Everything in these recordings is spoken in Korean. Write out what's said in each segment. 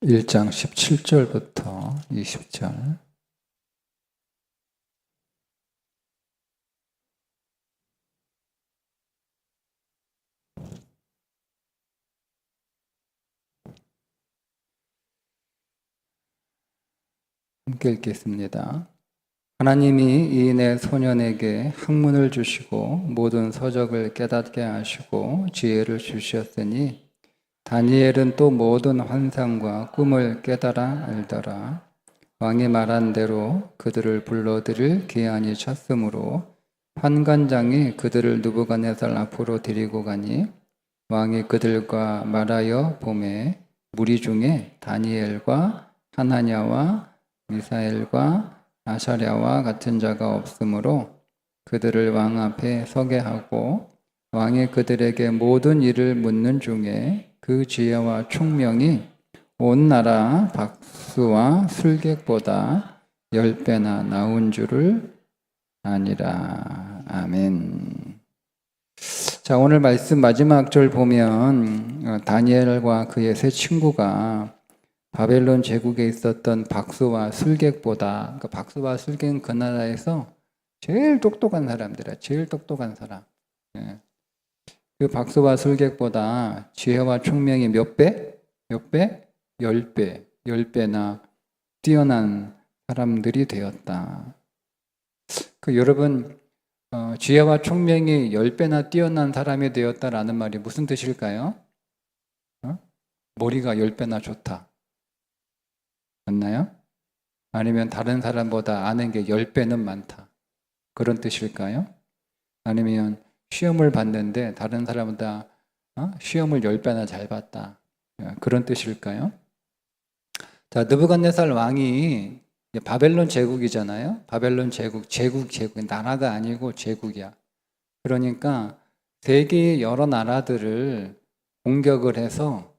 1장 17절부터 20절. 함께 읽겠습니다. 하나님이 이 네 소년에게 학문을 주시고 모든 서적을 깨닫게 하시고 지혜를 주셨으니 다니엘은 또 모든 환상과 꿈을 깨달아 알더라. 왕이 말한 대로 그들을 불러들일 기한이 찼으므로 환관장이 그들을 느부갓네살 앞으로 데리고 가니 왕이 그들과 말하여 보매 무리 중에 다니엘과 하나냐와 미사엘과 아사랴와 같은 자가 없으므로 그들을 왕 앞에 서게 하고 왕이 그들에게 모든 일을 묻는 중에 그 지혜와 총명이 온 나라 박수와 술객보다 10배나 나온 줄을 아니라. 아멘. 자, 오늘 말씀 마지막 절 보면 다니엘과 그의 세 친구가 바벨론 제국에 있었던 박수와 술객보다, 그러니까 박수와 술객은 그 나라에서 제일 똑똑한 사람들이야. 제일 똑똑한 사람. 그 박수와 술객보다 지혜와 총명이 몇 배? 몇 배? 10배. 10배나 뛰어난 사람들이 되었다. 여러분, 지혜와 총명이 10배나 뛰어난 사람이 되었다라는 말이 무슨 뜻일까요? 머리가 10배나 좋다. 맞나요? 아니면 다른 사람보다 아는 게 10배는 많다. 그런 뜻일까요? 아니면 시험을 봤는데 다른 사람보다 시험을 10배나 잘 봤다. 그런 뜻일까요? 자, 느부갓네살 왕이 바벨론 제국이잖아요. 바벨론 제국, 나라가 아니고 제국이야. 그러니까 세계의 여러 나라들을 공격을 해서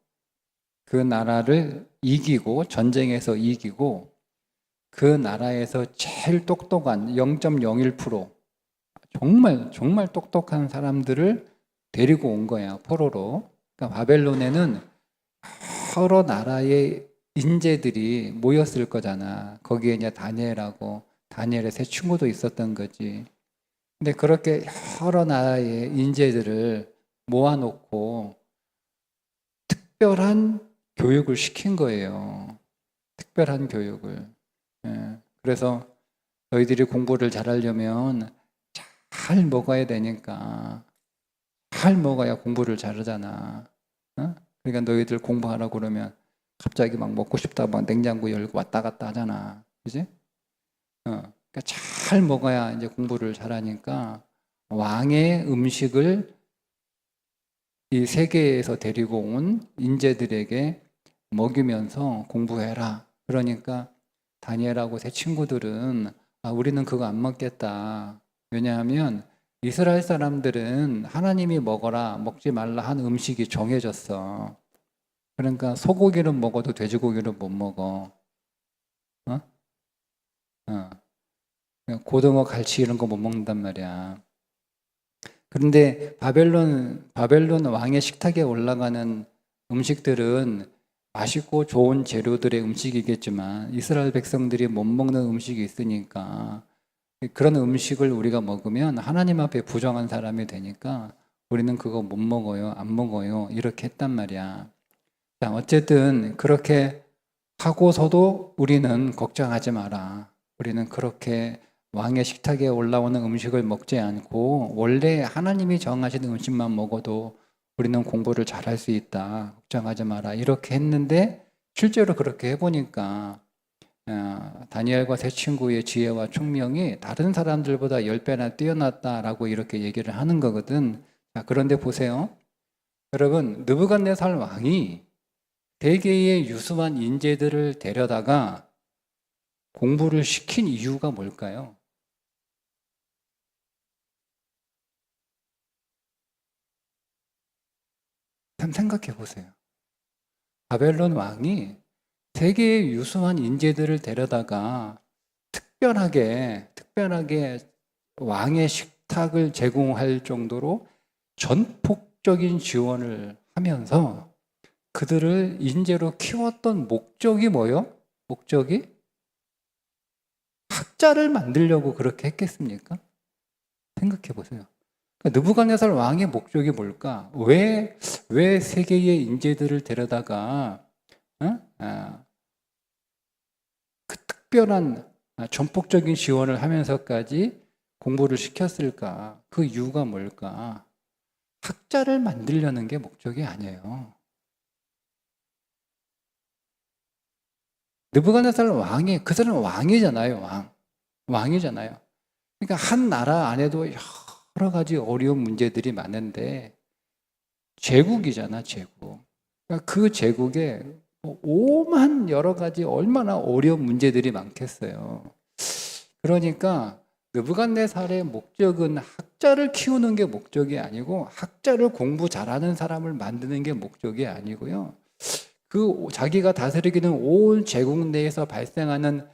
그 나라를 이기고, 전쟁에서 이기고, 그 나라에서 제일 똑똑한 0.01% 정말 똑똑한 사람들을 데리고 온 거야, 포로로. 그러니까 바벨론에는 여러 나라의 인재들이 모였을 거잖아. 거기에 이제 다니엘하고 다니엘의 세 친구도 있었던 거지. 근데 그렇게 여러 나라의 인재들을 모아놓고 특별한 교육을 시킨 거예요. 특별한 교육을. 그래서 너희들이 공부를 잘하려면 잘 먹어야 되니까 잘 먹어야 공부를 잘하잖아. 그러니까 너희들 공부하라고 그러면 갑자기 막 먹고 싶다고 막 냉장고 열고 왔다 갔다 하잖아. 그지? 그러니까 잘 먹어야 이제 공부를 잘하니까 왕의 음식을 이 세계에서 데리고 온 인재들에게 먹이면서 공부해라. 그러니까 다니엘하고 세 친구들은 우리는 그거 안 먹겠다. 왜냐하면 이스라엘 사람들은 하나님이 먹어라, 먹지 말라 한 음식이 정해졌어. 그러니까 소고기는 먹어도 돼지고기는 못 먹어. 고등어, 갈치 이런 거 못 먹는단 말이야. 그런데 바벨론 왕의 식탁에 올라가는 음식들은 맛있고 좋은 재료들의 음식이겠지만 이스라엘 백성들이 못 먹는 음식이 있으니까 그런 음식을 우리가 먹으면 하나님 앞에 부정한 사람이 되니까 우리는 그거 못 먹어요, 안 먹어요 이렇게 했단 말이야. 자, 어쨌든 그렇게 하고서도 우리는 걱정하지 마라. 우리는 그렇게 왕의 식탁에 올라오는 음식을 먹지 않고 원래 하나님이 정하신 음식만 먹어도 우리는 공부를 잘할 수 있다. 걱정하지 마라. 이렇게 했는데 실제로 그렇게 해보니까 다니엘과 세 친구의 지혜와 총명이 다른 사람들보다 10배나 뛰어났다라고 이렇게 얘기를 하는 거거든. 자, 그런데 보세요. 여러분, 느부갓네살 왕이 세계의 유수한 인재들을 데려다가 공부를 시킨 이유가 뭘까요? 한번 생각해 보세요. 바벨론 왕이 세계의 유수한 인재들을 데려다가 특별하게 왕의 식탁을 제공할 정도로 전폭적인 지원을 하면서 그들을 인재로 키웠던 목적이 뭐요? 목적이? 학자를 만들려고 그렇게 했겠습니까? 생각해 보세요. 그러니까 느부갓네살 왕의 목적이 뭘까? 왜 세계의 인재들을 데려다가 그 특별한 전폭적인 지원을 하면서까지 공부를 시켰을까? 그 이유가 뭘까? 학자를 만들려는 게 목적이 아니에요. 느부갓네살 왕이, 그 사람은 왕이잖아요, 왕이잖아요. 그러니까 한 나라 안에도 여러 가지 어려운 문제들이 많은데, 제국이잖아, 제국. 그러니까 그 제국에 오만 여러 가지 얼마나 어려운 문제들이 많겠어요. 그러니까 느부갓네살의 목적은 학자를 키우는 게 목적이 아니고, 학자를 공부 잘하는 사람을 만드는 게 목적이 아니고요. 그 자기가 다스리기는 온 제국 내에서 발생하는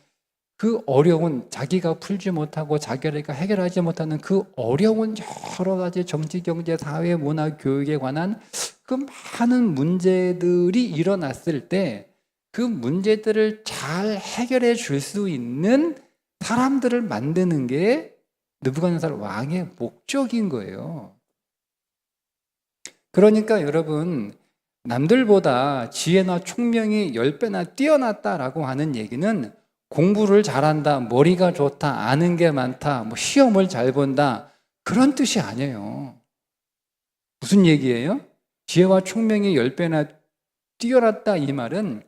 그 어려운, 자기가 풀지 못하고 자기가 해결하지 못하는 그 어려운 여러 가지 정치, 경제, 사회, 문화, 교육에 관한 그 많은 문제들이 일어났을 때 그 문제들을 잘 해결해 줄 수 있는 사람들을 만드는 게 느부갓네살 왕의 목적인 거예요. 그러니까 여러분, 남들보다 지혜나 총명이 10배나 뛰어났다라고 하는 얘기는 공부를 잘한다, 머리가 좋다, 아는 게 많다, 뭐 시험을 잘 본다, 그런 뜻이 아니에요. 무슨 얘기예요? 지혜와 총명이 10배나 뛰어났다, 이 말은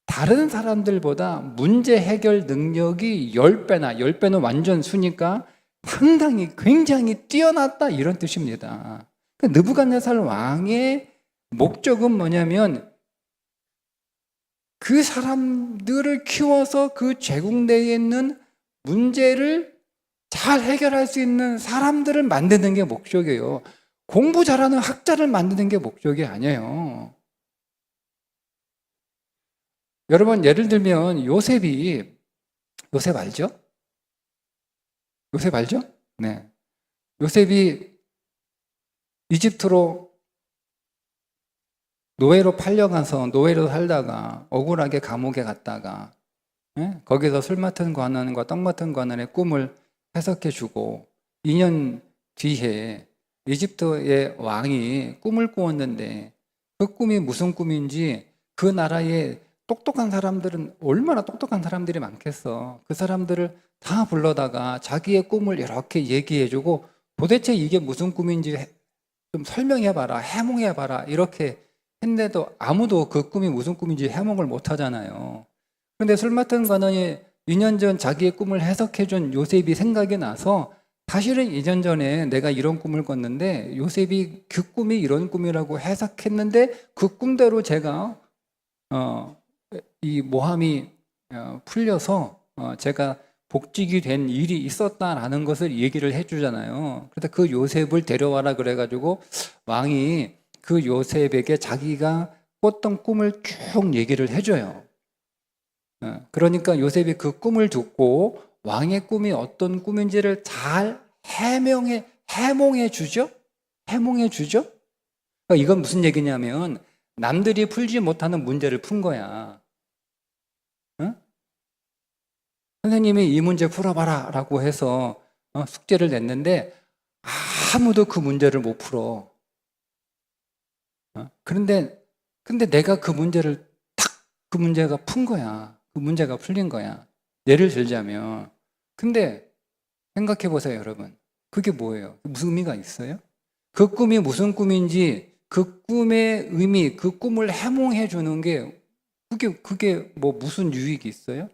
다른 사람들보다 문제 해결 능력이 10배나, 10배는 완전 수니까 상당히 굉장히 뛰어났다, 이런 뜻입니다. 그러니까 느부갓네살 왕의 목적은 뭐냐면 그 사람들을 키워서 그 제국 내에 있는 문제를 잘 해결할 수 있는 사람들을 만드는 게 목적이에요. 공부 잘하는 학자를 만드는 게 목적이 아니에요. 여러분, 예를 들면 요셉 알죠? 요셉 알죠? 네. 요셉이 이집트로 노예로 팔려가서 노예로 살다가 억울하게 감옥에 갔다가 거기서 술 맡은 관원과 떡 맡은 관원의 꿈을 해석해 주고 2년 뒤에 이집트의 왕이 꿈을 꾸었는데 그 꿈이 무슨 꿈인지 그 나라의 똑똑한 사람들은 얼마나 똑똑한 사람들이 많겠어. 그 사람들을 다 불러다가 자기의 꿈을 이렇게 얘기해 주고 도대체 이게 무슨 꿈인지 좀 설명해 봐라, 해몽해 봐라 이렇게 했는데도 아무도 그 꿈이 무슨 꿈인지 해몽을 못 하잖아요. 그런데 술 맡은 관원이 2년 전 자기의 꿈을 해석해 준 요셉이 생각이 나서 사실은 2년 전에 내가 이런 꿈을 꿨는데 요셉이 그 꿈이 이런 꿈이라고 해석했는데 그 꿈대로 제가 이 모함이 풀려서 제가 복직이 된 일이 있었다라는 것을 얘기를 해주잖아요. 그래서 그 요셉을 데려와라 그래가지고 왕이 그 요셉에게 자기가 꿨던 꿈을 쭉 얘기를 해줘요. 그러니까 요셉이 그 꿈을 듣고 왕의 꿈이 어떤 꿈인지를 잘 해몽해 주죠? 해몽해 주죠? 그러니까 이건 무슨 얘기냐면 남들이 풀지 못하는 문제를 푼 거야. 응? 선생님이 이 문제 풀어봐라 라고 해서 숙제를 냈는데 아무도 그 문제를 못 풀어. 근데 내가 그 문제를 그 문제가 푼 거야. 그 문제가 풀린 거야. 예를 들자면 근데 생각해 보세요, 여러분. 그게 뭐예요? 무슨 의미가 있어요? 그 꿈이 무슨 꿈인지 그 꿈의 의미, 그 꿈을 해몽해 주는 게 그게 뭐 무슨 유익이 있어요?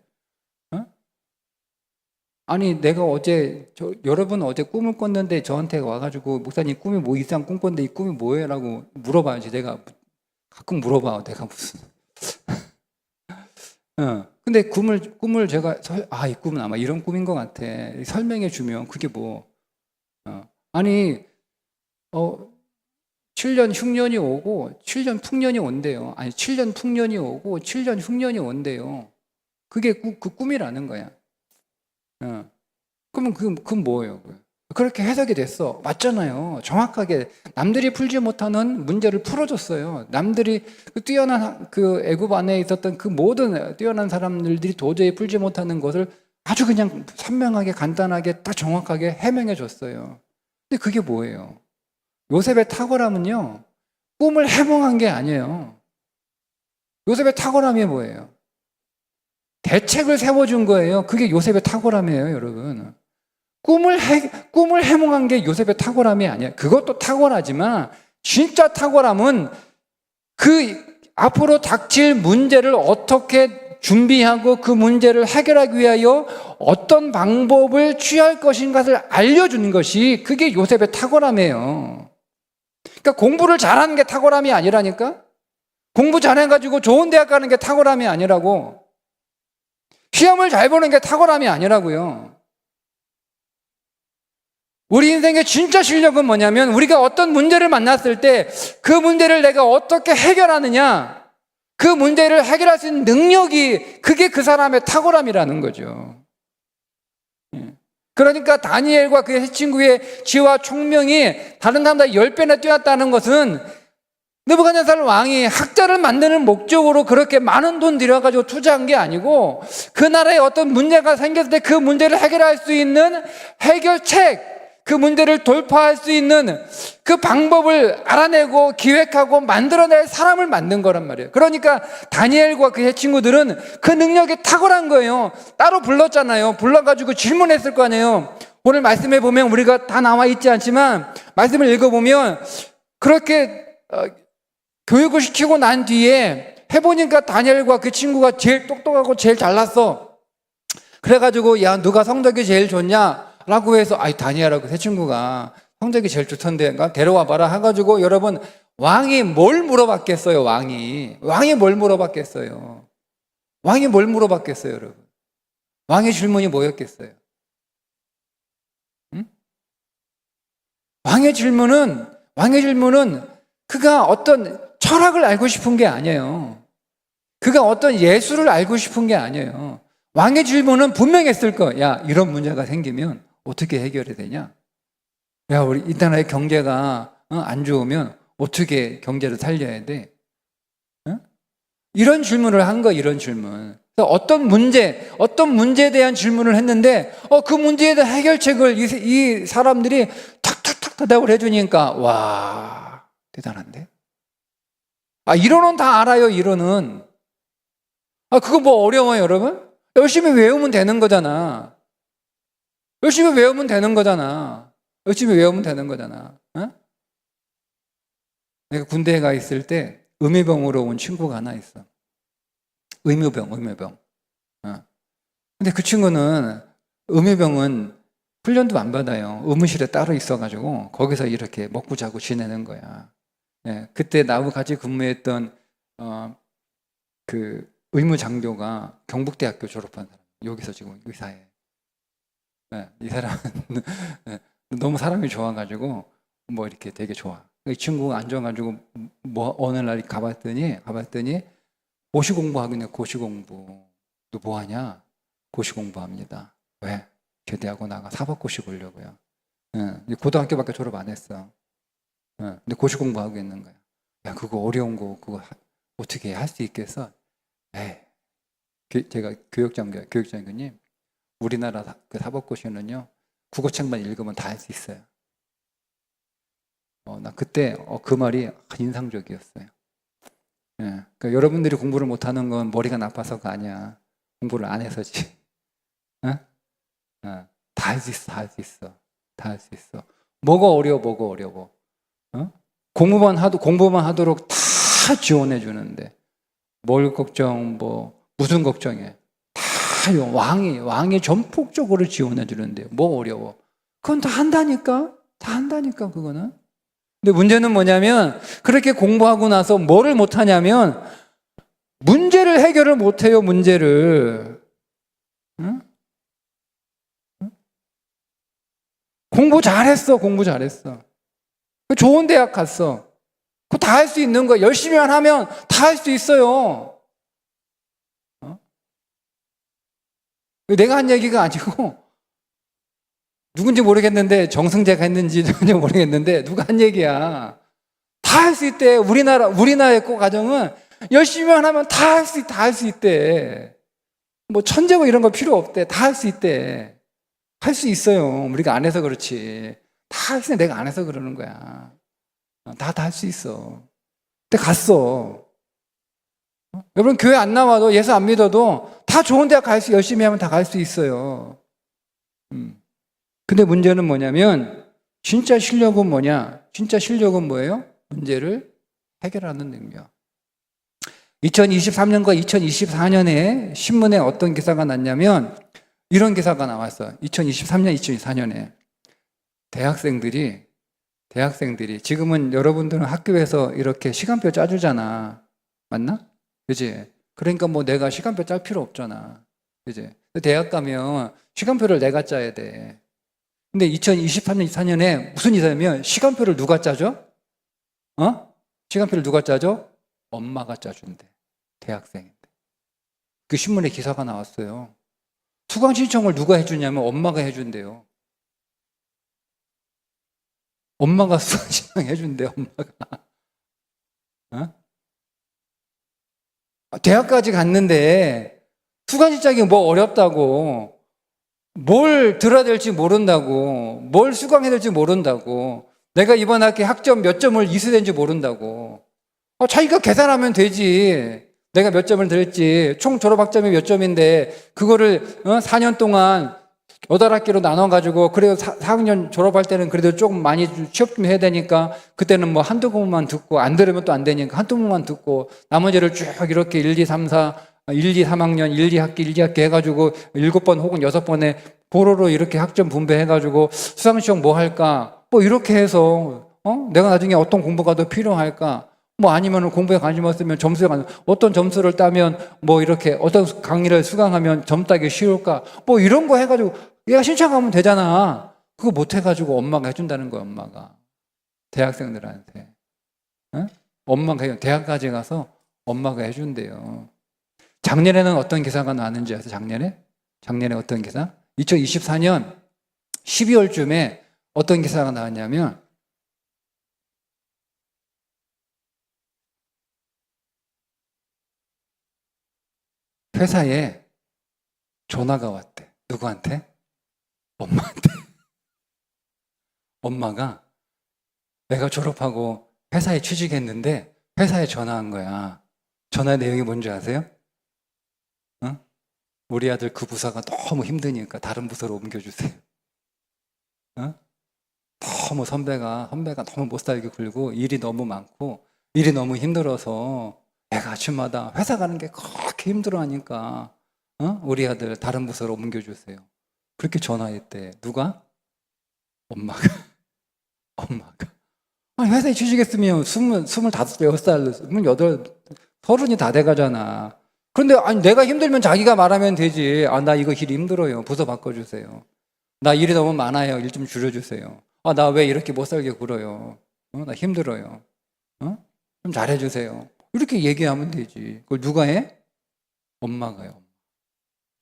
아니 내가 여러분 어제 꿈을 꿨는데 저한테 와가지고 목사님 꿈이 뭐 이상 꿈 꿨는데 이 꿈이 뭐예요? 라고 물어봐야지. 내가 가끔 물어봐. 내가 무슨 근데 꿈을 제가 이 꿈은 아마 이런 꿈인 것 같아 설명해 주면 그게 뭐 아니 7년 흉년이 오고 7년 풍년이 온대요. 아니 7년 풍년이 오고 7년 흉년이 온대요. 그게 그 꿈이라는 거야. 그러면 그건 뭐예요? 그렇게 해석이 됐어. 맞잖아요. 정확하게 남들이 풀지 못하는 문제를 풀어줬어요. 남들이 그 뛰어난 그 애굽 안에 있었던 그 모든 뛰어난 사람들이 도저히 풀지 못하는 것을 아주 그냥 선명하게 간단하게 딱 정확하게 해명해 줬어요. 근데 그게 뭐예요? 요셉의 탁월함은요, 꿈을 해몽한 게 아니에요. 요셉의 탁월함이 뭐예요? 대책을 세워준 거예요. 그게 요셉의 탁월함이에요, 여러분. 꿈을 해몽한 게 요셉의 탁월함이 아니에요. 그것도 탁월하지만 진짜 탁월함은 그 앞으로 닥칠 문제를 어떻게 준비하고 그 문제를 해결하기 위하여 어떤 방법을 취할 것인가를 알려주는 것이 그게 요셉의 탁월함이에요. 그러니까 공부를 잘하는 게 탁월함이 아니라니까? 공부 잘해가지고 좋은 대학 가는 게 탁월함이 아니라고. 시험을 잘 보는 게 탁월함이 아니라고요. 우리 인생의 진짜 실력은 뭐냐면 우리가 어떤 문제를 만났을 때 그 문제를 내가 어떻게 해결하느냐, 그 문제를 해결할 수 있는 능력이 그게 그 사람의 탁월함이라는 거죠. 그러니까 다니엘과 그의 세 친구의 지혜와 총명이 다른 사람보다 10배나 뛰었다는 것은 느부갓네살 왕이 학자를 만드는 목적으로 그렇게 많은 돈 들여가지고 투자한 게 아니고 그 나라에 어떤 문제가 생겼을 때 그 문제를 해결할 수 있는 해결책, 그 문제를 돌파할 수 있는 그 방법을 알아내고 기획하고 만들어낼 사람을 만든 거란 말이에요. 그러니까 다니엘과 그의 친구들은 그 능력이 탁월한 거예요. 따로 불렀잖아요. 불러가지고 질문했을 거 아니에요. 오늘 말씀에 보면 우리가 다 나와 있지 않지만 말씀을 읽어보면 그렇게 교육을 시키고 난 뒤에 해보니까 다니엘과 그 친구가 제일 똑똑하고 제일 잘났어. 그래가지고 야 누가 성적이 제일 좋냐? 라고 해서 다니엘하고 새 친구가 성적이 제일 좋던데 데려와 봐라 해가지고 여러분 왕이 뭘 물어봤겠어요? 왕이 뭘 물어봤겠어요? 왕이 뭘 물어봤겠어요, 여러분? 왕의 질문이 뭐였겠어요? 응? 왕의 질문은 그가 어떤 철학을 알고 싶은 게 아니에요. 그가 어떤 예술을 알고 싶은 게 아니에요. 왕의 질문은 분명히 했을 거야. 야, 이런 문제가 생기면 어떻게 해결이 되냐? 야, 우리 이 나라의 경제가 안 좋으면 어떻게 경제를 살려야 돼? 이런 질문을 한 거야, 이런 질문. 어떤 문제에 대한 질문을 했는데, 그 문제에 대한 해결책을 이 사람들이 탁탁탁 대답을 해주니까, 와, 대단한데? 이론은 다 알아요, 이론은. 그거 뭐 어려워요, 여러분? 열심히 외우면 되는 거잖아. 열심히 외우면 되는 거잖아. 내가 군대에 가 있을 때 의무병으로 온 친구가 하나 있어. 의무병. 근데 그 친구는 의무병은 훈련도 안 받아요. 의무실에 따로 있어가지고 거기서 이렇게 먹고 자고 지내는 거야. 그때 나하고 같이 근무했던 그 의무장교가 경북대학교 졸업한 사람. 여기서 지금 의사해. 이 사람은 너무 사람이 좋아가지고 뭐 이렇게 되게 좋아. 이 친구가 앉아가지고 뭐 어느 날 가봤더니 고시 공부하거든요. 고시 공부. 너 뭐 하냐? 고시 공부합니다. 왜? 제대하고 나가 사법고시 보려고요. 고등학교밖에 졸업 안 했어. 근데 고시 공부하고 있는 거야. 야, 그거 어려운 거 그거 어떻게 할 수 있겠어? 제가 교육장교님, 우리나라 그 사법고시는요, 국어책만 읽으면 다 할 수 있어요. 나 그때 그 말이 인상적이었어요. 그러니까 여러분들이 공부를 못하는 건 머리가 나빠서가 아니야. 공부를 안 해서지. 다 할 수 있어. 다 할 수 있어. 뭐가 어려워? 공부만 하도록 다 지원해 주는데 뭘 걱정, 무슨 걱정해? 다 왕이 전폭적으로 지원해 주는데 뭐 어려워? 그건 다 한다니까 그거는. 근데 문제는 뭐냐면 그렇게 공부하고 나서 뭐를 못하냐면 문제를 해결을 못해요. 문제를. 공부 잘했어. 좋은 대학 갔어. 그거 다 할 수 있는 거야. 열심히만 하면 다 할 수 있어요. 내가 한 얘기가 아니고 누군지 모르겠는데, 정승재가 했는지 누군지 모르겠는데, 누가 한 얘기야. 다 할 수 있대. 우리나라의 꼭 가정은 열심히만 하면 다 할 수 있대. 뭐 천재고 이런 거 필요 없대. 다 할 수 있대. 할 수 있어요. 우리가 안 해서 그렇지. 다 할 수 있는데 내가 안 해서 그러는 거야. 다 할 수 있어. 근데 갔어. 여러분, 교회 안 나와도, 예수 안 믿어도 다 좋은 대학 열심히 하면 다 갈 수 있어요. 근데 문제는 뭐냐면, 진짜 실력은 뭐냐? 진짜 실력은 뭐예요? 문제를 해결하는 능력. 2023년과 2024년에 신문에 어떤 기사가 났냐면, 이런 기사가 나왔어요. 2023년, 2024년에. 대학생들이 지금은 여러분들은 학교에서 이렇게 시간표 짜주잖아. 맞나? 그지? 그러니까 뭐 내가 시간표 짤 필요 없잖아. 그지? 대학 가면 시간표를 내가 짜야 돼. 근데 2023년, 24년에 무슨 일이냐면 시간표를 누가 짜죠? 시간표를 누가 짜죠? 엄마가 짜준대. 대학생인데. 그 신문에 기사가 나왔어요. 수강 신청을 누가 해주냐면 엄마가 해준대요. 엄마가 수강 신청 해준대, 엄마가. 대학까지 갔는데 수강 신청이 뭐 어렵다고, 뭘 들어야 될지 모른다고, 뭘 수강해야 될지 모른다고, 내가 이번 학기 학점 몇 점을 이수된지 모른다고. 자기가 계산하면 되지. 내가 몇 점을 들을지, 총 졸업학점이 몇 점인데 그거를 4년 동안 8학기로 나눠가지고, 그래도 4학년 졸업할 때는 그래도 조금 많이 취업 좀 해야 되니까 그때는 뭐 한두 번만 듣고, 안 들으면 또 안 되니까 한두 번만 듣고, 나머지를 쭉 이렇게 1, 2, 3, 4, 1, 2, 3학년 1, 2학기 해가지고 7번 혹은 6번에 보로로 이렇게 학점 분배해가지고 수강시험 뭐 할까, 뭐 이렇게 해서 내가 나중에 어떤 공부가 더 필요할까, 뭐 아니면 공부에 관심 없으면 점수에 관심, 어떤 점수를 따면 뭐 이렇게 어떤 강의를 수강하면 점 따기 쉬울까, 뭐 이런 거 해가지고 얘가 신청하면 되잖아. 그거 못 해가지고 엄마가 해준다는 거야. 엄마가 대학생들한테. 엄마가 대학까지 가서 엄마가 해준대요. 작년에는 어떤 기사가 나왔는지 아세요? 작년에 어떤 기사? 2024년 12월쯤에 어떤 기사가 나왔냐면, 회사에 전화가 왔대. 누구한테? 엄마한테. 엄마가 내가 졸업하고 회사에 취직했는데 회사에 전화한 거야. 전화 내용이 뭔지 아세요? 우리 아들 그 부서가 너무 힘드니까 다른 부서로 옮겨주세요. 너무 선배가 너무 못 살게 굴고 일이 너무 많고 일이 너무 힘들어서 애가 아침마다 회사 가는 게 그렇게 힘들어하니까 우리 아들 다른 부서로 옮겨주세요. 그렇게 전화했대. 누가? 엄마가. 아니, 회사에 취직했으면 25살, 6살, 28, 30이 다 돼가잖아. 그런데 아니, 내가 힘들면 자기가 말하면 되지. 나 이거 일 힘들어요. 부서 바꿔주세요. 나 일이 너무 많아요. 일 좀 줄여주세요. 나 왜 이렇게 못 살게 굴어요? 나 힘들어요. 좀 잘해주세요. 이렇게 얘기하면 되지. 그걸 누가 해? 엄마가요.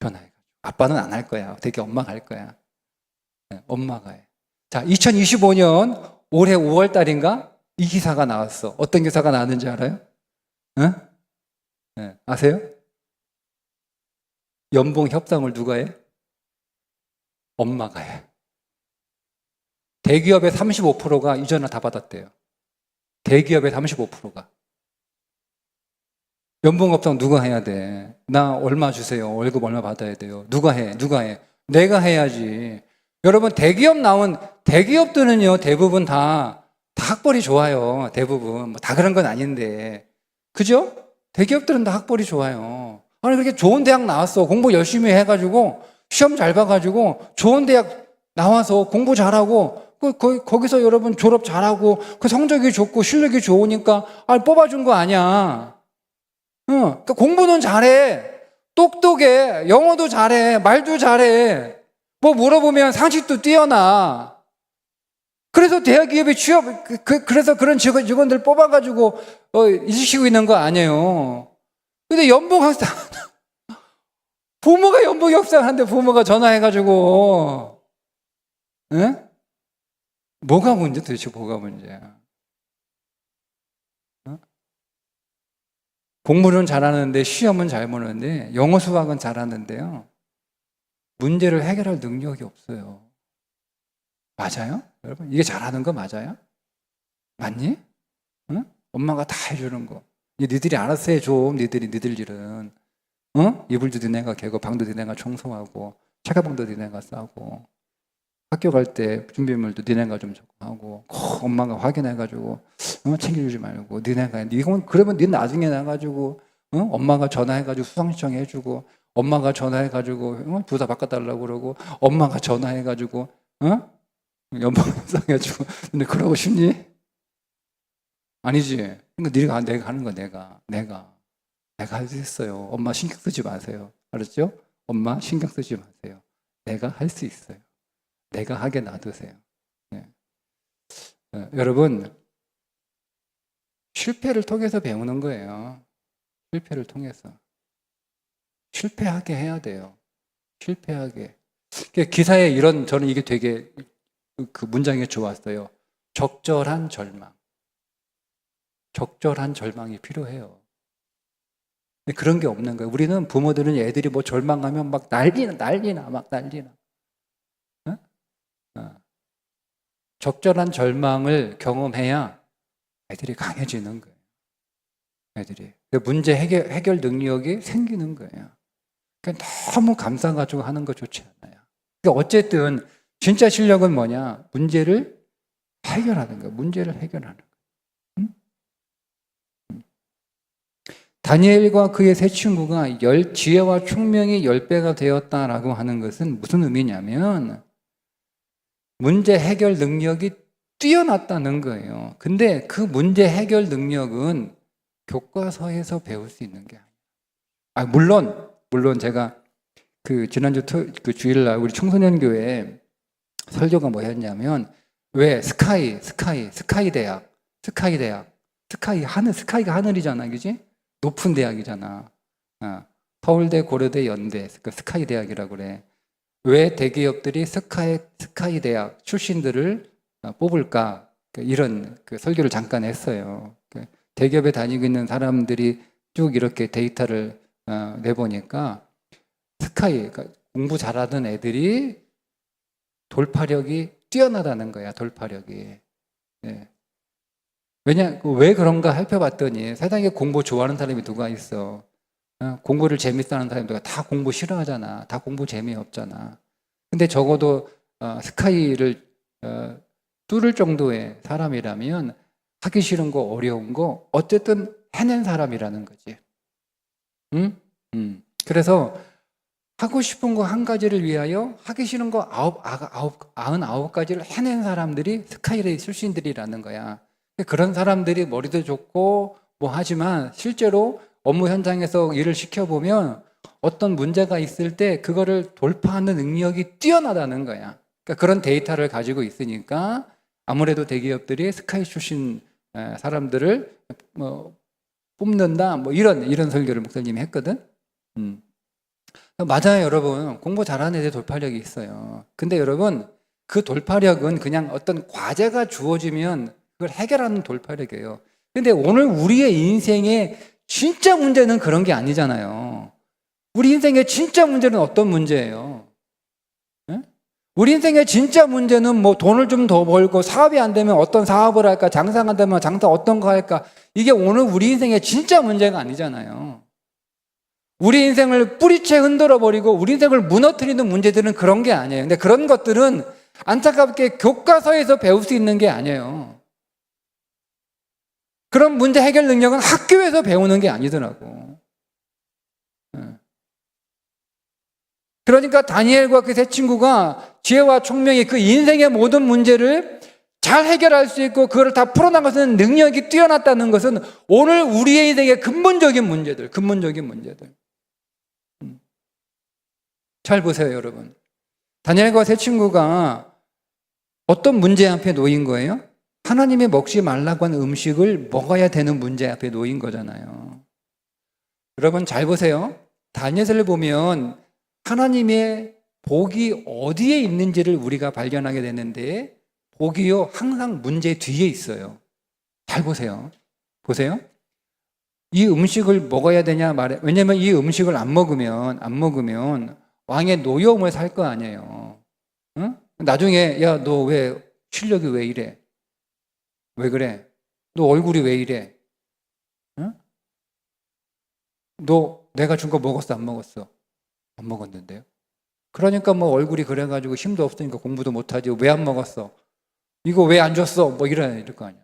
전화해가지고. 아빠는 안 할 거야. 되게 엄마가 할 거야. 네, 엄마가 해. 자, 2025년 올해 5월 달인가? 이 기사가 나왔어. 어떤 기사가 나왔는지 알아요? 네, 아세요? 연봉 협상을 누가 해? 엄마가 해. 대기업의 35%가 이전을 다 받았대요. 대기업의 35%가. 연봉 협상 누가 해야 돼? 나 얼마 주세요. 월급 얼마 받아야 돼요. 누가 해? 내가 해야지. 여러분, 대기업들은요, 대부분 다 학벌이 좋아요. 대부분. 뭐 다 그런 건 아닌데. 그죠? 대기업들은 다 학벌이 좋아요. 아니, 그렇게 좋은 대학 나왔어. 공부 열심히 해가지고, 시험 잘 봐가지고, 좋은 대학 나와서 공부 잘하고, 거기서 여러분 졸업 잘하고, 그 성적이 좋고, 실력이 좋으니까, 뽑아준 거 아니야. 그러니까 공부는 잘해. 똑똑해. 영어도 잘해. 말도 잘해. 뭐 물어보면 상식도 뛰어나. 그래서 대기업이 그래서 그런 직원들 뽑아가지고, 일시키고 있는 거 아니에요. 근데 연봉 협상, 부모가 연봉 협상하는데 부모가 전화해가지고, 에? 뭐가 문제? 도대체 뭐가 문제야? 어? 공부는 잘하는데 시험은 잘 보는데 영어 수학은 잘하는데요. 문제를 해결할 능력이 없어요. 맞아요? 여러분, 이게 잘하는 거 맞아요? 맞니? 응? 엄마가 다 해주는 거. 니들이 알아서 해, 좀. 니들 일은. 이불도 니네가 개고, 방도 니네가 청소하고, 책가방도 니네가 싸고, 학교 갈 때 준비물도 니네가 좀 하고, 꼭 엄마가 확인해가지고, 챙겨주지 말고, 니네가, 이건, 그러면 니 나중에 나가지고, 엄마가 전화해가지고 수강신청 해주고, 엄마가 전화해가지고, 부사 바꿔달라고 그러고, 엄마가 전화해가지고, 연봉 협상해주고, 근데 그러고 싶니? 아니지. 그러니까 내가 하는 거 내가 할 수 있어요. 엄마 신경 쓰지 마세요. 알았죠? 엄마 신경 쓰지 마세요. 내가 할 수 있어요. 내가 하게 놔두세요. 네. 여러분, 실패를 통해서 배우는 거예요. 실패를 통해서. 실패하게 해야 돼요. 실패하게. 기사에 저는 이게 되게 그 문장이 좋았어요. 적절한 절망. 적절한 절망이 필요해요. 그런 게 없는 거예요. 우리는 부모들은 애들이 뭐 절망하면 막 난리나. 어? 적절한 절망을 경험해야 애들이 강해지는 거예요. 애들이. 문제 해결 능력이 생기는 거예요. 그러니까 너무 감싸가지고 하는 거 좋지 않아요. 그러니까 어쨌든 진짜 실력은 뭐냐? 문제를 해결하는 거예요. 문제를 해결하는 거예요. 다니엘과 그의 세 친구가 지혜와 총명이 10배가 되었다라고 하는 것은 무슨 의미냐면 문제 해결 능력이 뛰어났다는 거예요. 근데 그 문제 해결 능력은 교과서에서 배울 수 있는 게 아니에요. 물론 제가 그 지난주 그 주일날 우리 청소년 교회 설교가 뭐였냐면 왜 스카이 대학 스카이가 하늘이잖아, 그지? 높은 대학이잖아. 서울대, 고려대, 연대, 그 스카이 대학이라고 그래. 왜 대기업들이 스카이 대학 출신들을 뽑을까? 이런 그 설교를 잠깐 했어요. 대기업에 다니고 있는 사람들이 쭉 이렇게 데이터를 내보니까 그러니까 공부 잘하던 애들이 돌파력이 뛰어나다는 거야, 돌파력이. 네. 왜 그런가 살펴봤더니 세상에 공부 좋아하는 사람이 누가 있어? 공부를 재밌어 하는 사람들 다 공부 싫어하잖아. 다 공부 재미없잖아. 근데 적어도 스카이를 뚫을 정도의 사람이라면 하기 싫은 거 어려운 거 어쨌든 해낸 사람이라는 거지. 응? 그래서 하고 싶은 거 한 가지를 위하여 하기 싫은 거 99가지를 해낸 사람들이 스카이레이 출신들이라는 거야. 그런 사람들이 머리도 좋고 뭐 하지만 실제로 업무 현장에서 일을 시켜보면 어떤 문제가 있을 때 그거를 돌파하는 능력이 뛰어나다는 거야. 그러니까 그런 데이터를 가지고 있으니까 아무래도 대기업들이 스카이 출신 사람들을 뽑는다 뭐 이런 설교를 목사님이 했거든. 맞아요, 여러분. 공부 잘하는 애들 돌파력이 있어요. 근데 여러분, 그 돌파력은 그냥 어떤 과제가 주어지면 그걸 해결하는 돌파력이에요. 근데 오늘 우리의 인생의 진짜 문제는 그런 게 아니잖아요. 우리 인생의 진짜 문제는 어떤 문제예요? 네? 우리 인생의 진짜 문제는 뭐 돈을 좀 더 벌고 사업이 안 되면 어떤 사업을 할까, 장사가 안 되면 장사 어떤 거 할까. 이게 오늘 우리 인생의 진짜 문제가 아니잖아요. 우리 인생을 뿌리채 흔들어 버리고 우리 인생을 무너뜨리는 문제들은 그런 게 아니에요. 근데 그런 것들은 안타깝게 교과서에서 배울 수 있는 게 아니에요. 그런 문제 해결 능력은 학교에서 배우는 게 아니더라고. 그러니까 다니엘과 그 세 친구가 지혜와 총명이 그 인생의 모든 문제를 잘 해결할 수 있고 그걸 다 풀어나갈 수 있는 능력이 뛰어났다는 것은 오늘 우리의 인생의 근본적인 문제들. 잘 보세요, 여러분. 다니엘과 세 친구가 어떤 문제 앞에 놓인 거예요? 하나님이 먹지 말라고 한 음식을 먹어야 되는 문제 앞에 놓인 거잖아요. 여러분 잘 보세요. 다니엘을 보면 하나님의 복이 어디에 있는지를 우리가 발견하게 되는데 복이요 항상 문제 뒤에 있어요. 잘 보세요. 보세요. 이 음식을 먹어야 되냐 말해. 왜냐면 이 음식을 안 먹으면 왕의 노여움을 살 거 아니에요. 응? 나중에 야, 너 왜 실력이 왜 이래? 왜 그래? 너 얼굴이 왜 이래? 응? 너 내가 준 거 먹었어, 안 먹었어? 안 먹었는데요. 그러니까 뭐 얼굴이 그래가지고 힘도 없으니까 공부도 못하지. 왜 안 먹었어? 이거 왜 안 줬어? 뭐 이럴 거 아니야.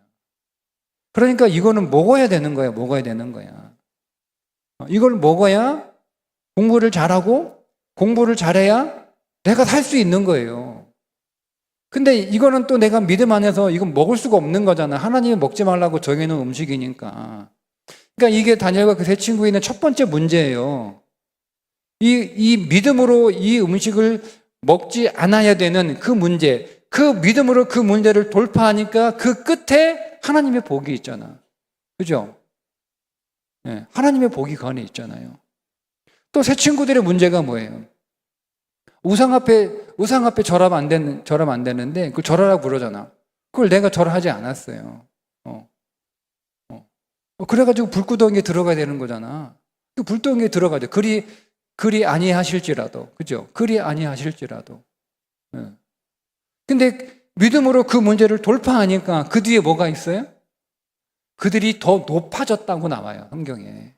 그러니까 이거는 먹어야 되는 거야. 먹어야 되는 거야. 이걸 먹어야 공부를 잘하고 공부를 잘해야 내가 살 수 있는 거예요. 근데 이거는 또 내가 믿음 안에서 이건 먹을 수가 없는 거잖아. 하나님이 먹지 말라고 정해놓은 음식이니까. 그러니까 이게 다니엘과 그 세 친구에 있는 첫 번째 문제예요. 이 믿음으로 이 음식을 먹지 않아야 되는 그 문제, 그 믿음으로 그 문제를 돌파하니까 그 끝에 하나님의 복이 있잖아. 그죠? 네, 하나님의 복이 그 안에 있잖아요. 또 세 친구들의 문제가 뭐예요? 우상 앞에 절하면 안 되는데 그걸 절하라고 그러잖아. 그걸 내가 절하지 않았어요. 그래가지고 불구덩이에 들어가야 되는 거잖아. 그 불구덩이에 들어가죠. 그리 아니하실지라도, 그죠? 그리 아니하실지라도. 근데 믿음으로 그 문제를 돌파하니까 그 뒤에 뭐가 있어요? 그들이 더 높아졌다고 나와요, 성경에.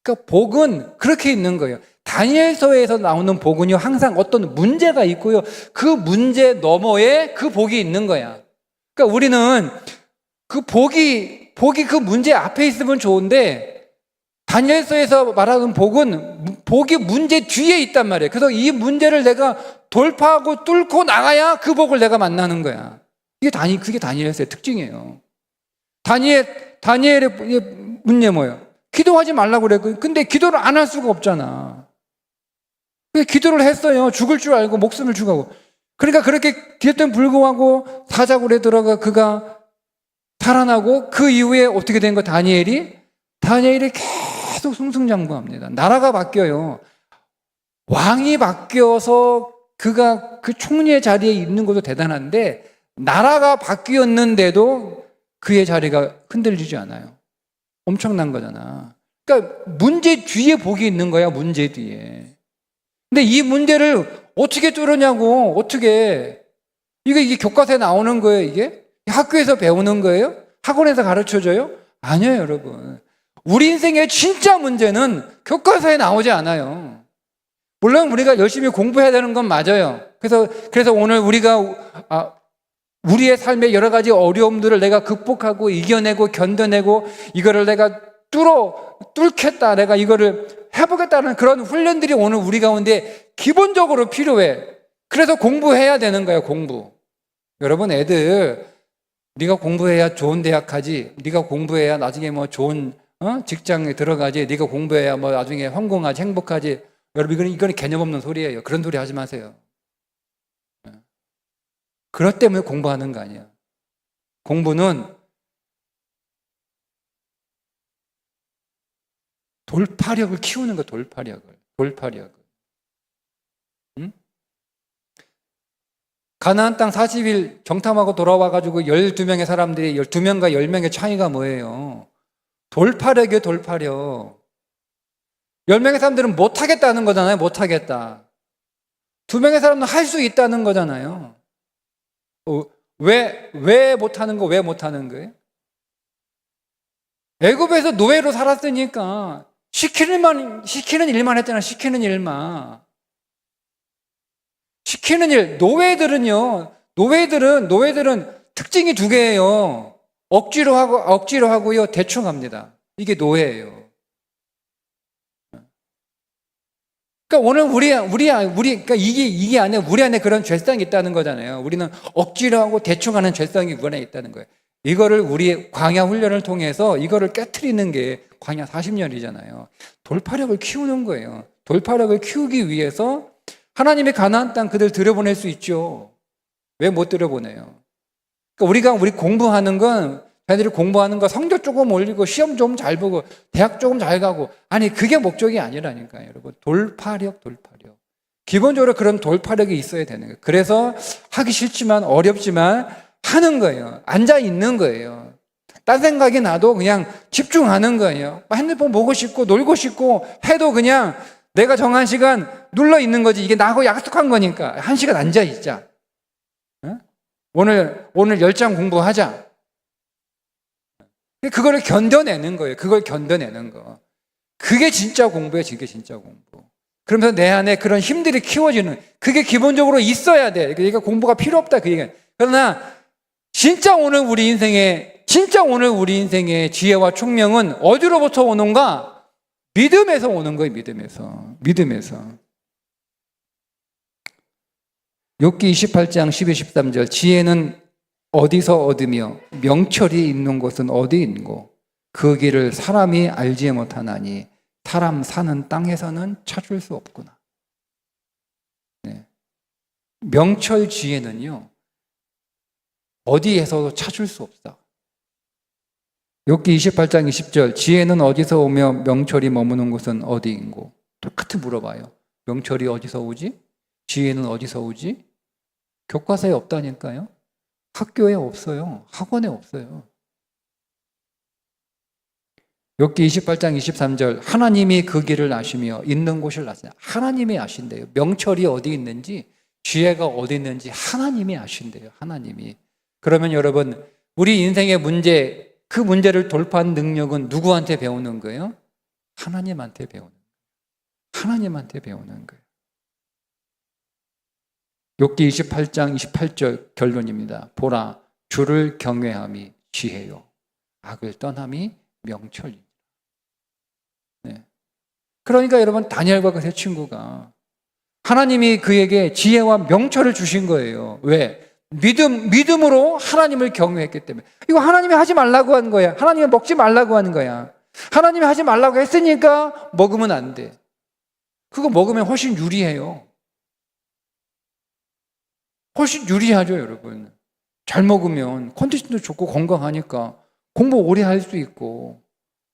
그러니까 복은 그렇게 있는 거예요. 다니엘서에서 나오는 복은요, 항상 어떤 문제가 있고요, 그 문제 너머에 그 복이 있는 거야. 그러니까 우리는 그 복이 그 문제 앞에 있으면 좋은데, 다니엘서에서 말하는 복이 문제 뒤에 있단 말이에요. 그래서 이 문제를 내가 돌파하고 뚫고 나가야 그 복을 내가 만나는 거야. 그게 다니엘서의 특징이에요. 다니엘의 문제 뭐예요? 기도하지 말라고 그랬고, 근데 기도를 안 할 수가 없잖아. 기도를 했어요. 죽을 줄 알고 목숨을 주고. 그러니까 그렇게 기도했던 불구하고 사자굴에 들어가 그가 살아나고, 그 이후에 어떻게 된 거? 다니엘이 계속 승승장구합니다. 나라가 바뀌어요. 왕이 바뀌어서 그가 그 총리의 자리에 있는 것도 대단한데, 나라가 바뀌었는데도 그의 자리가 흔들리지 않아요. 엄청난 거잖아. 그러니까 문제 뒤에 복이 있는 거야, 문제 뒤에. 근데 이 문제를 어떻게 뚫으냐고, 어떻게. 이게 교과서에 나오는 거예요, 이게? 학교에서 배우는 거예요? 학원에서 가르쳐줘요? 아니에요, 여러분. 우리 인생의 진짜 문제는 교과서에 나오지 않아요. 물론 우리가 열심히 공부해야 되는 건 맞아요. 그래서 오늘 우리의 삶의 여러 가지 어려움들을 내가 극복하고 이겨내고 견뎌내고 이거를 내가 뚫겠다, 내가 이거를 해보겠다는 그런 훈련들이 오늘 우리 가운데 기본적으로 필요해. 그래서 공부해야 되는 거예요, 공부. 여러분, 애들 네가 공부해야 좋은 대학 가지, 네가 공부해야 나중에 뭐 좋은 직장에 들어가지, 네가 공부해야 뭐 나중에 성공하지, 행복하지. 여러분, 이거는 개념 없는 소리예요. 그런 소리 하지 마세요. 그것 때문에 공부하는 거 아니야. 공부는 돌파력을 키우는 거, 돌파력을. 응? 가나안 땅 40일 정탐하고 돌아와가지고 12명의 사람들이 12명과 10명의 차이가 뭐예요? 돌파력이에요, 돌파력. 10명의 사람들은 못하겠다는 거잖아요, 못하겠다. 2명의 사람은 할 수 있다는 거잖아요. 왜 못하는 거예요? 애굽에서 노예로 살았으니까 시키는 일만 했잖아. 시키는 일. 노예들은 특징이 2개예요. 억지로 하고요, 대충 합니다. 이게 노예예요. 그러니까 오늘 그러니까 이게 안에 우리 안에 그런 죄성이 있다는 거잖아요. 우리는 억지로 하고 대충 하는 죄성이 우리 안에 있다는 거예요. 이거를 우리의 광야 훈련을 통해서 이거를 깨트리는 게 광야 40년이잖아요. 돌파력을 키우는 거예요. 돌파력을 키우기 위해서 하나님의 가나안 땅 그들 들여보낼 수 있죠. 왜 못 들여보내요? 그러니까 우리 공부하는 건, 자기들이 공부하는 거 성적 조금 올리고 시험 좀 잘 보고 대학 조금 잘 가고, 아니 그게 목적이 아니라니까요, 여러분. 돌파력. 기본적으로 그런 돌파력이 있어야 되는 거예요. 그래서 하기 싫지만 어렵지만 하는 거예요. 앉아 있는 거예요. 딴 생각이 나도 그냥 집중하는 거예요. 핸드폰 보고 싶고 놀고 싶고 해도 그냥 내가 정한 시간 눌러 있는 거지. 이게 나하고 약속한 거니까 1시간 앉아 있자. 오늘 10장 공부하자. 그걸 견뎌내는 거예요. 그걸 견뎌내는 거. 그게 진짜 공부예요. 그게 진짜 공부. 그러면서 내 안에 그런 힘들이 키워지는, 그게 기본적으로 있어야 돼. 그러니까 공부가 필요 없다 그 얘기예요. 그러나 진짜 오늘 우리 인생의 지혜와 총명은 어디로부터 오는가? 믿음에서 오는 거예요. 믿음에서. 욥기 28장 12, 13절 지혜는 어디서 얻으며 명철이 있는 곳은 어디 있고 그 길을 사람이 알지 못하나니 사람 사는 땅에서는 찾을 수 없구나. 네. 명철 지혜는요 어디에서도 찾을 수 없다. 욥기 28장 20절 지혜는 어디서 오며 명철이 머무는 곳은 어디인고. 똑같이 물어봐요. 명철이 어디서 오지? 지혜는 어디서 오지? 교과서에 없다니까요. 학교에 없어요. 학원에 없어요. 욥기 28장 23절 하나님이 그 길을 아시며 있는 곳을 아시냐. 하나님이 아신대요. 명철이 어디 있는지 지혜가 어디 있는지 하나님이 아신대요. 하나님이. 그러면 여러분 우리 인생의 문제, 그 문제를 돌파한 능력은 누구한테 배우는 거예요? 하나님한테 배우는 거예요. 하나님한테 배우는 거예요. 욥기 28장 28절 결론입니다. 보라 주를 경외함이 지혜요 악을 떠남이 명철이다. 네. 그러니까 여러분 다니엘과 그 세 친구가 하나님이 그에게 지혜와 명철을 주신 거예요. 왜? 믿음으로 하나님을 경외했기 때문에. 이거 하나님이 하지 말라고 한 거야. 하나님이 먹지 말라고 하는 거야. 하나님이 하지 말라고 했으니까 먹으면 안 돼. 그거 먹으면 훨씬 유리해요. 훨씬 유리하죠, 여러분. 잘 먹으면 컨디션도 좋고 건강하니까 공부 오래 할 수 있고.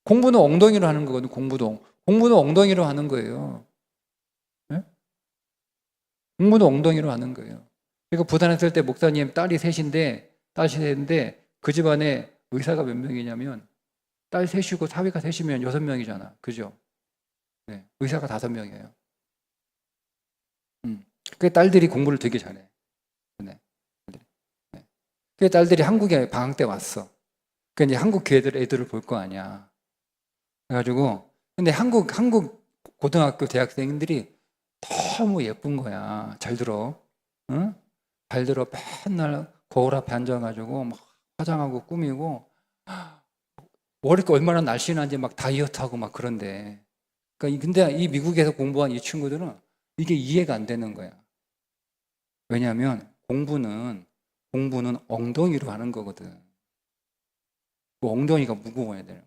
공부는 엉덩이로 하는 거거든요. 공부는 엉덩이로 하는 거예요. 네? 공부는 엉덩이로 하는 거예요. 그러니까 부산에 있을 때 목사님 딸이 셋인데 그 집안에 의사가 몇 명이냐면 딸 셋이고 사위가 셋이면 6명이잖아. 그죠? 네, 의사가 5명이에요. 그 딸들이 공부를 되게 잘해. 네. 네. 그 딸들이 한국에 방학 때 왔어. 그 이제 한국 애들을 볼 거 아니야. 그래가지고 근데 한국 고등학교 대학생들이 너무 예쁜 거야. 잘 들어, 응? 잘 들어. 맨날 거울 앞에 앉아가지고 막 화장하고 꾸미고 머리가 얼마나 날씬한지 막 다이어트하고 막 그런데. 그러니까 근데 이 미국에서 공부한 이 친구들은 이게 이해가 안 되는 거야. 왜냐하면 공부는 엉덩이로 하는 거거든. 그 엉덩이가 무거워야 돼요.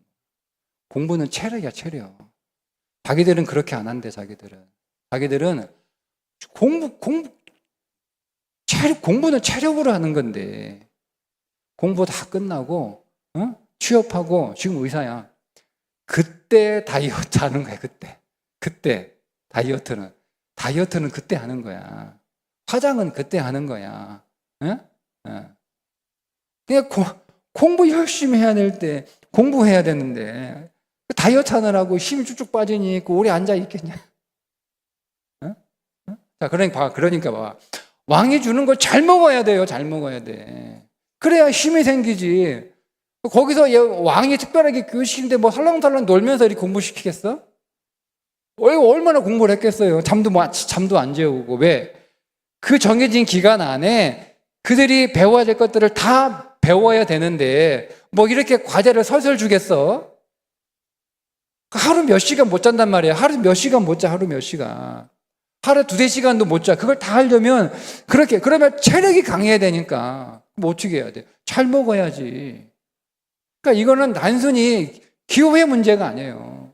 공부는 체력이야, 체력. 자기들은 그렇게 안 한대, 자기들은 공부는 체력으로 하는 건데, 공부 다 끝나고, 취업하고, 지금 의사야. 그때 다이어트 하는 거야, 그때. 다이어트는 그때 하는 거야. 화장은 그때 하는 거야. 그냥 공부 열심히 해야 될 때, 공부해야 되는데, 다이어트 하느라고 힘이 쭉쭉 빠지니 오래 앉아 있겠냐? 자, 그러니까 봐. 왕이 주는 걸 잘 먹어야 돼요. 잘 먹어야 돼. 그래야 힘이 생기지. 거기서 왕이 특별하게 교육시키는데 뭐 설렁설렁 놀면서 이렇게 공부시키겠어? 얼마나 공부를 했겠어요. 잠도 안 재우고. 왜? 그 정해진 기간 안에 그들이 배워야 될 것들을 다 배워야 되는데 뭐 이렇게 과제를 설설 주겠어? 하루 몇 시간 못 잔단 말이야. 하루 몇 시간 못 자. 하루 2-3시간도 못 자. 그걸 다 하려면 그러면 체력이 강해야 되니까 뭐 어떻게 해야 돼? 잘 먹어야지. 그러니까 이거는 단순히 기호의 문제가 아니에요.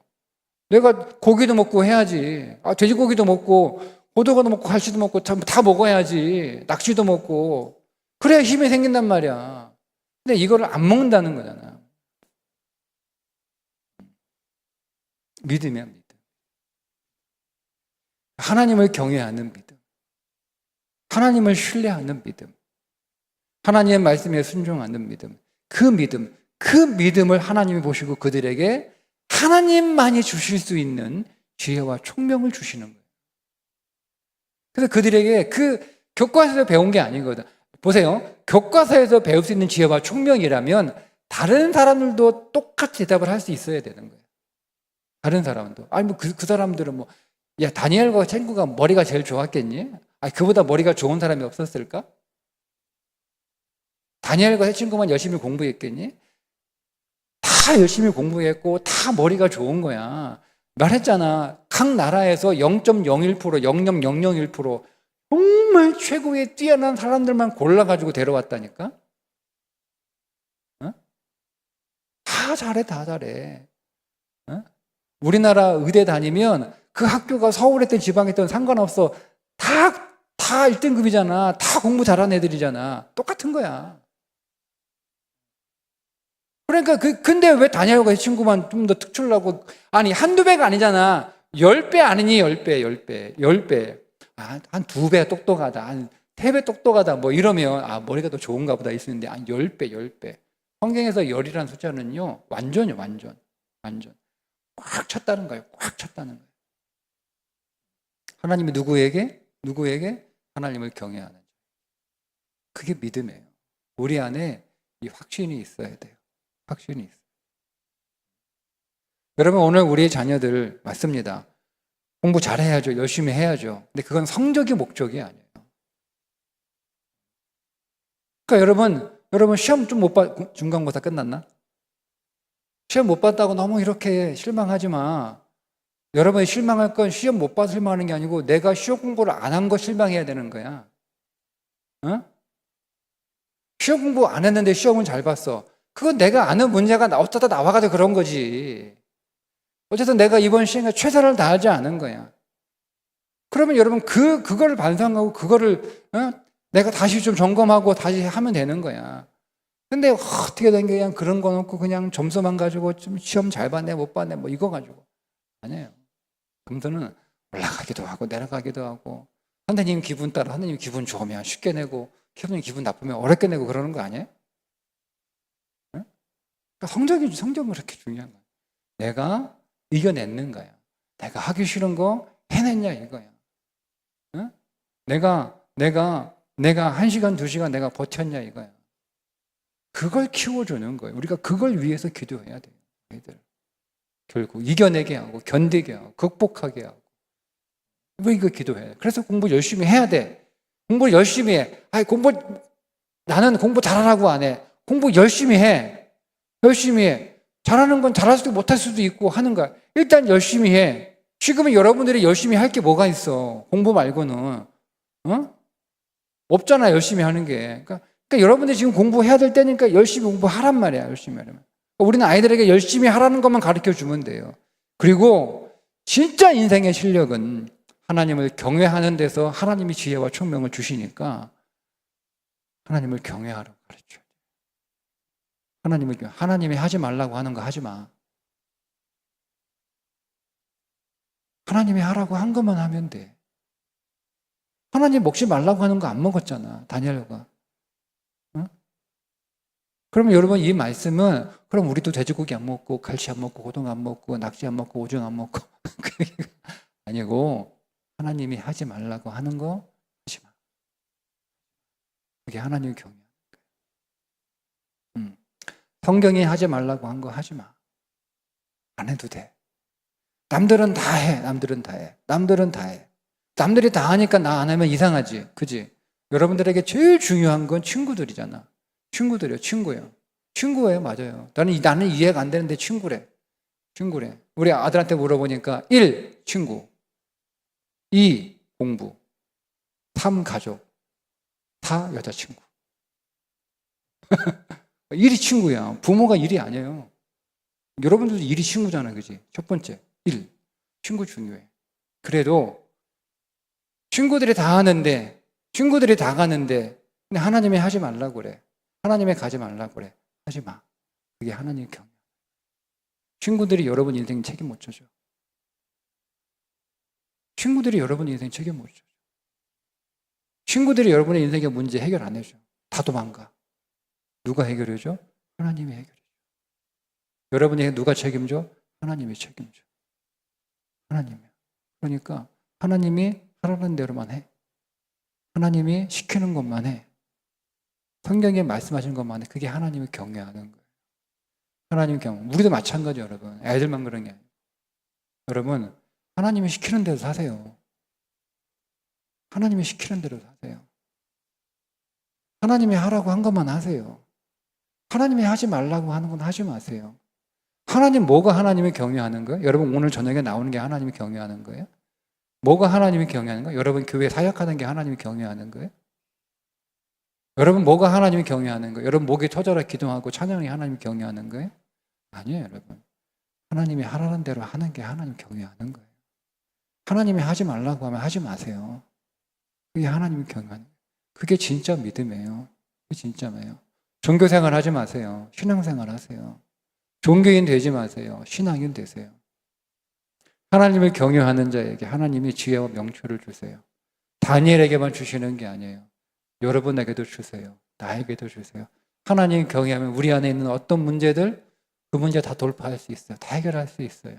내가 고기도 먹고 해야지. 돼지고기도 먹고 고등어도 먹고 갈치도 먹고 다 먹어야지. 낚시도 먹고. 그래야 힘이 생긴단 말이야. 근데 이거를 안 먹는다는 거잖아. 믿음이야, 믿음. 하나님을 경외하는 믿음, 하나님을 신뢰하는 믿음, 하나님의 말씀에 순종하는 믿음, 그 믿음을 하나님이 보시고 그들에게 하나님만이 주실 수 있는 지혜와 총명을 주시는 거예요. 그래서 그들에게 그 교과서에서 배운 게 아니거든. 보세요. 교과서에서 배울 수 있는 지혜와 총명이라면 다른 사람들도 똑같이 대답을 할 수 있어야 되는 거예요. 다른 사람도. 아니, 뭐 그 사람들은 뭐, 야, 다니엘과 친구가 머리가 제일 좋았겠니? 아니, 그보다 머리가 좋은 사람이 없었을까? 다니엘과 새 친구만 열심히 공부했겠니? 다 열심히 공부했고 다 머리가 좋은 거야. 말했잖아. 각 나라에서 0.01%, 0.001% 정말 최고의 뛰어난 사람들만 골라가지고 데려왔다니까? 어? 다 잘해, 다 잘해. 어? 우리나라 의대 다니면 그 학교가 서울에 있든 지방에 있든 상관없어. 다 1등급이잖아. 다 공부 잘하는 애들이잖아. 똑같은 거야. 그러니까 근데 왜 다니엘과 이 친구만 좀 더 특출나고, 아니, 한두 배가 아니잖아. 10배 아니니, 10배. 한 2배 똑똑하다. 한 3배 똑똑하다. 뭐 이러면, 머리가 더 좋은가 보다 있었는데, 10배. 성경에서 10이라는 숫자는요, 완전이요, 완전. 꽉 찼다는 거예요. 꽉 찼다는 거예요. 하나님이 누구에게? 하나님을 경외하는. 그게 믿음이에요. 우리 안에 이 확신이 있어야 돼요. 확신이 있어요. 여러분, 오늘 우리의 자녀들 맞습니다. 공부 잘해야죠. 열심히 해야죠. 근데 그건 성적이 목적이 아니에요. 그러니까 여러분 시험 좀 못 봤, 중간고사 끝났나? 시험 못 봤다고 너무 이렇게 실망하지 마. 여러분이 실망할 건 시험 못 봐서 실망하는 게 아니고 내가 시험 공부를 안 한 거 실망해야 되는 거야. 어? 시험 공부 안 했는데 시험은 잘 봤어. 그건 내가 아는 문제가 어쩌다 나와가지고 그런 거지. 어쨌든 내가 이번 시험에 최선을 다하지 않은 거야. 그러면 여러분 그거를 반성하고 그거를 내가 다시 좀 점검하고 다시 하면 되는 거야. 근데 어떻게 된 게 그냥 그런 거 놓고 그냥 점수만 가지고 좀 시험 잘 봤네 못 봤네 뭐 이거 가지고 아니에요. 점수는 올라가기도 하고 내려가기도 하고 선생님 기분 따라 선생님 기분 좋으면 쉽게 내고 선생님 기분 나쁘면 어렵게 내고 그러는 거 아니에요? 그러니까 성적은 그렇게 중요한 거야. 내가 이겨냈는 거야. 내가 하기 싫은 거 해냈냐 이거야. 응? 내가 1시간, 2시간 내가 버텼냐 이거야. 그걸 키워주는 거예요. 우리가 그걸 위해서 기도해야 돼요. 애들. 결국 이겨내게 하고 견디게 하고 극복하게 하고. 왜 이거 기도해? 그래서 공부 열심히 해야 돼. 공부 열심히 해. 나는 공부 잘하라고 안 해. 공부 열심히 해. 열심히 해. 잘하는 건 잘할 수도 못할 수도 있고 하는 거야. 일단 열심히 해. 지금은 여러분들이 열심히 할 게 뭐가 있어? 공부 말고는. 없잖아, 열심히 하는 게. 그러니까 여러분들이 지금 공부해야 될 때니까 열심히 공부하란 말이야, 열심히 하려면. 우리는 아이들에게 열심히 하라는 것만 가르쳐 주면 돼요. 그리고 진짜 인생의 실력은 하나님을 경외하는 데서 하나님이 지혜와 총명을 주시니까 하나님을 경외하라고 가르쳐요. 하나님이 하지 말라고 하는 거 하지 마. 하나님이 하라고 한 것만 하면 돼. 하나님 먹지 말라고 하는 거 안 먹었잖아, 다니엘가. 응? 그러면 여러분 이 말씀은 그럼 우리도 돼지고기 안 먹고 갈치 안 먹고 고등어 안 먹고 낙지 안 먹고 오징어 안 먹고 아니고 하나님이 하지 말라고 하는 거 하지 마. 그게 하나님의 경외야. 성경이 하지 말라고 한 거 하지 마. 안 해도 돼. 남들은 다 해. 남들이 다 하니까 나 안 하면 이상하지. 그지? 여러분들에게 제일 중요한 건 친구들이잖아. 친구예요. 맞아요. 나는 이해가 안 되는데 친구래. 우리 아들한테 물어보니까 1. 친구 2. 공부 3. 가족 4. 여자친구 1이 친구야. 부모가 1이 아니에요. 여러분들도 1이 친구잖아. 그지? 첫 번째 1. 친구 중요해. 그래도 친구들이 다 하는데 친구들이 다 가는데 근데 하나님이 하지 말라고 그래. 하나님이 가지 말라고 그래. 하지 마. 그게 하나님의 경외. 친구들이 여러분 인생 책임 못 져줘. 친구들이 여러분의 인생 책임 못 져. 친구들이 여러분의 인생의 문제 해결 안 해줘. 다 도망가. 누가 해결해줘? 하나님이 해결해줘. 여러분에게 누가 책임져? 하나님이 책임져. 하나님이야. 그러니까 하나님이 하라는 대로만 해. 하나님이 시키는 것만 해. 성경에 말씀하신 것만 해. 그게 하나님을 경외하는 거예요. 하나님을 경외. 우리도 마찬가지 여러분. 애들만 그런 게 아니에요. 여러분, 하나님이 시키는 대로 사세요. 하나님이 시키는 대로 사세요. 하나님이 하라고 한 것만 하세요. 하나님이 하지 말라고 하는 건 하지 마세요. 하나님 뭐가 하나님을 경외하는 거예요? 여러분 오늘 저녁에 나오는 게 하나님을 경외하는 거예요? 뭐가 하나님을 경외하는 거예요? 여러분 교회 사역하는 게 하나님을 경외하는 거예요? 여러분 뭐가 하나님을 경외하는 거예요? 여러분 목에 터져라 기도하고 찬양이 하나님을 경외하는 거예요? 아니에요 여러분. 하나님이 하라는 대로 하는 게 하나님을 경외하는 거예요. 하나님이 하지 말라고 하면 하지 마세요. 그게 하나님을 경외하는 거예요. 그게 진짜 믿음이에요. 그게 진짜예요. 종교생활 하지 마세요. 신앙생활 하세요. 종교인 되지 마세요. 신앙인 되세요. 하나님을 경외하는 자에게 하나님이 지혜와 명철을 주세요. 다니엘에게만 주시는 게 아니에요. 여러분에게도 주세요. 나에게도 주세요. 하나님 경외하면 우리 안에 있는 어떤 문제들 그 문제 다 돌파할 수 있어요. 다 해결할 수 있어요.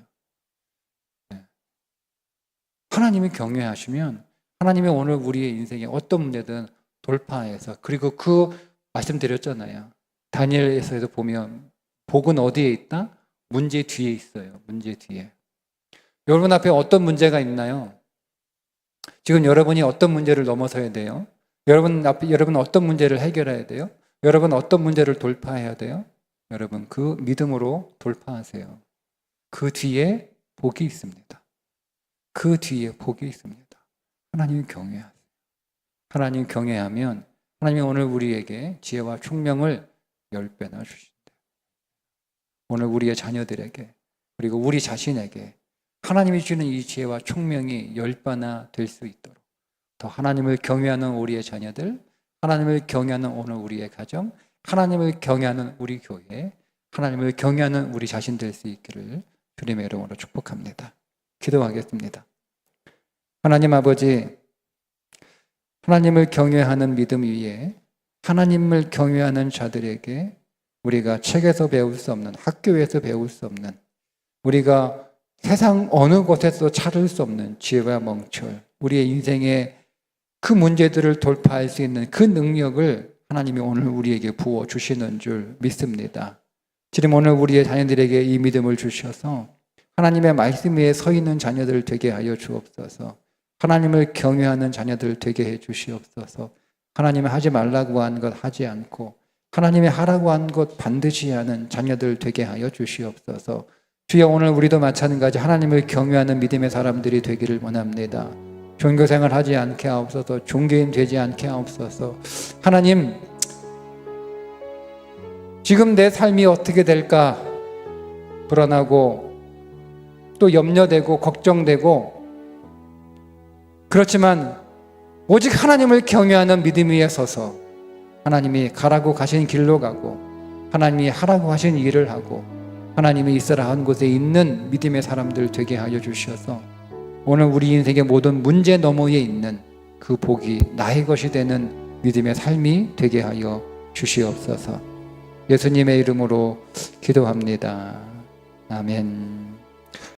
네. 하나님을 경외하시면 하나님이 오늘 우리의 인생에 어떤 문제든 돌파해서 그리고 그 말씀드렸잖아요. 다니엘에서도 보면 복은 어디에 있다? 문제 뒤에 있어요. 문제 뒤에. 여러분 앞에 어떤 문제가 있나요? 지금 여러분이 어떤 문제를 넘어서야 돼요? 여러분 어떤 문제를 해결해야 돼요? 여러분 어떤 문제를 돌파해야 돼요? 여러분 그 믿음으로 돌파하세요. 그 뒤에 복이 있습니다. 그 뒤에 복이 있습니다. 하나님 경외하세요. 하나님 경외하면 하나님이 오늘 우리에게 지혜와 총명을 10배나 주신다. 오늘 우리의 자녀들에게 그리고 우리 자신에게 하나님이 주는 이 지혜와 총명이 10배나 될 수 있도록 더 하나님을 경외하는 우리의 자녀들, 하나님을 경외하는 오늘 우리의 가정, 하나님을 경외하는 우리 교회, 하나님을 경외하는 우리 자신 될 수 있기를 주님의 이름으로 축복합니다. 기도하겠습니다. 하나님 아버지, 하나님을 경외하는 믿음 위에 하나님을 경외하는 자들에게 우리가 책에서 배울 수 없는, 학교에서 배울 수 없는, 우리가 세상 어느 곳에서 찾을 수 없는 지혜와 명철, 우리의 인생의 그 문제들을 돌파할 수 있는 그 능력을 하나님이 오늘 우리에게 부어주시는 줄 믿습니다. 주님 오늘 우리의 자녀들에게 이 믿음을 주셔서 하나님의 말씀 위에 서 있는 자녀들 되게 하여 주옵소서. 하나님을 경외하는 자녀들 되게 해 주시옵소서. 하나님이 하지 말라고 한 것 하지 않고 하나님이 하라고 한 것 반드시 하는 자녀들 되게 하여 주시옵소서. 주여 오늘 우리도 마찬가지 하나님을 경외하는 믿음의 사람들이 되기를 원합니다. 종교생활 하지 않게 하옵소서. 종교인 되지 않게 하옵소서. 하나님 지금 내 삶이 어떻게 될까 불안하고 또 염려되고 걱정되고 그렇지만 오직 하나님을 경외하는 믿음 위에 서서 하나님이 가라고 가신 길로 가고 하나님이 하라고 하신 일을 하고 하나님이 있으라 한 곳에 있는 믿음의 사람들 되게 하여 주셔서 오늘 우리 인생의 모든 문제 너머에 있는 그 복이 나의 것이 되는 믿음의 삶이 되게 하여 주시옵소서. 예수님의 이름으로 기도합니다. 아멘.